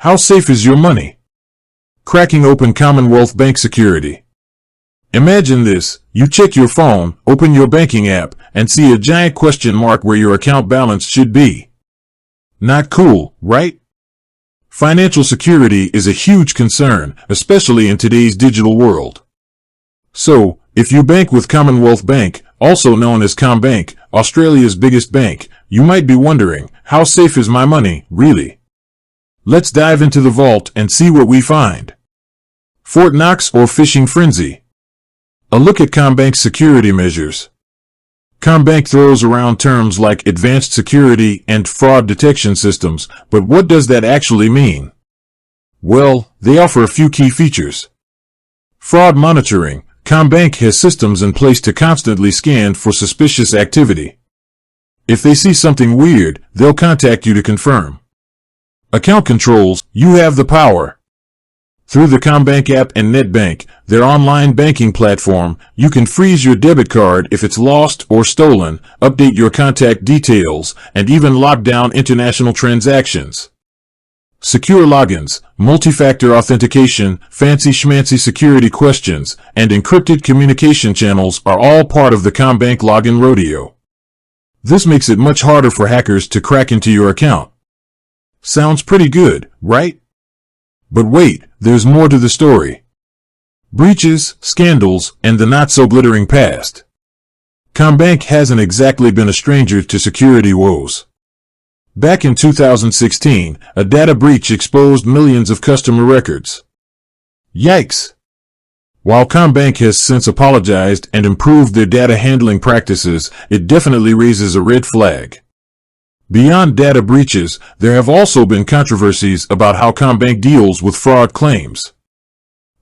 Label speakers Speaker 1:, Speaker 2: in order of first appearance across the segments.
Speaker 1: How safe is your money? Cracking open Commonwealth bank security. Imagine this. You check your phone, open your banking app, and see a giant question mark where your account balance should be. Not cool, right? Financial security is a huge concern, especially in today's digital world. So, if you bank with Commonwealth Bank, also known as CommBank, Australia's biggest bank, you might be wondering, how safe is my money, really? Let's dive into the vault and see what we find. Fort Knox or phishing frenzy? A look at CommBank's security measures. CommBank throws around terms like advanced security and fraud detection systems, but what does that actually mean? Well, they offer a few key features. Fraud monitoring. CommBank has systems in place to constantly scan for suspicious activity. If they see something weird, they'll contact you to confirm. Account controls. You have the power. Through the CommBank app and netbank, their online banking platform, you can freeze your debit card if it's lost or stolen, update your contact details, and even lock down international transactions. Secure logins, multi-factor authentication, fancy schmancy security questions, and encrypted communication channels are all part of the CommBank login rodeo. This makes it much harder for hackers to crack into your account. Sounds pretty good, right? But wait, there's more to the story. Breaches, scandals, and the not-so-glittering past. CommBank hasn't exactly been a stranger to security woes. Back in 2016, a data breach exposed millions of customer records. Yikes! While CommBank has since apologized and improved their data handling practices, it definitely raises a red flag. Beyond data breaches, there have also been controversies about how CommBank deals with fraud claims.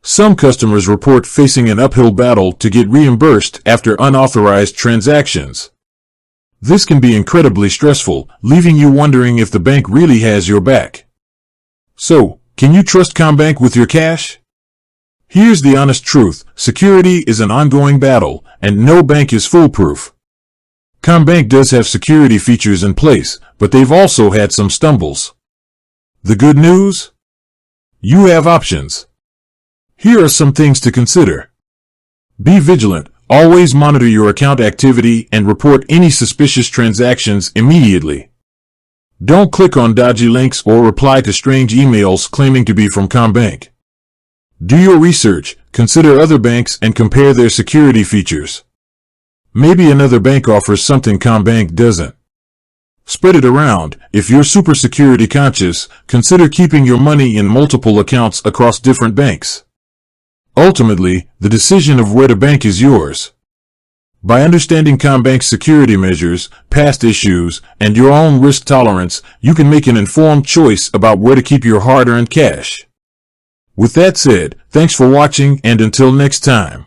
Speaker 1: Some customers report facing an uphill battle to get reimbursed after unauthorized transactions. This can be incredibly stressful, leaving you wondering if the bank really has your back. So, can you trust CommBank with your cash? Here's the honest truth. Security is an ongoing battle, and no bank is foolproof. CommBank does have security features in place, but they've also had some stumbles. The good news? You have options. Here are some things to consider. Be vigilant. Always monitor your account activity and report any suspicious transactions immediately. Don't click on dodgy links or reply to strange emails claiming to be from CommBank. Do your research, consider other banks and compare their security features. Maybe another bank offers something CommBank doesn't. Spread it around. If you're super security conscious, consider keeping your money in multiple accounts across different banks. Ultimately, the decision of where to bank is yours. By understanding CommBank's security measures, past issues, and your own risk tolerance, you can make an informed choice about where to keep your hard-earned cash. With that said, thanks for watching, and until next time.